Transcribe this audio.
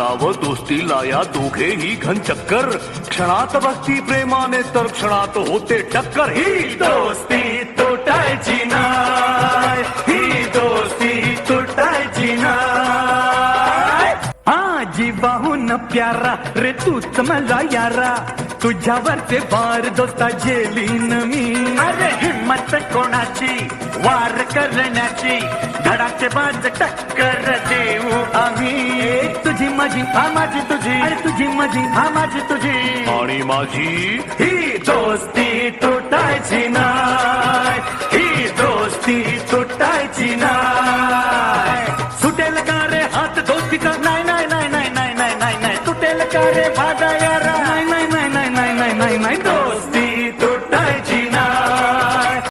म्हणावं दोस्तीला या दोघेही घन चक्कर. क्षणात भक्ती प्रेमाने तर क्षणात होते टक्कर. ही दोस्ती तुटायची नाय, ही दोस्ती तुटायची नाय. जीवाहून प्यारा रे तूच मला यारा, तुझ्यावरचे वार दोस्ता झेलीन मी. अरे हिम्मत कोणाची वार करण्याची, धडाके बाज टक्कर देऊ आम्ही. तुझी माझी हा माझी तुझी, अरे तुझी माझी हा माझी तुझी, आणि माझी. ही दोस्ती तुटायची नाय, ही दोस्ती तुटायची नाय. सुटेल का रे हात दोस्तीचा? नाही नाही नाही नाही नाही नाही नाही, तुटेल का रे माझा यारा? नाही नाही नाही नाही नाही नाही नाही.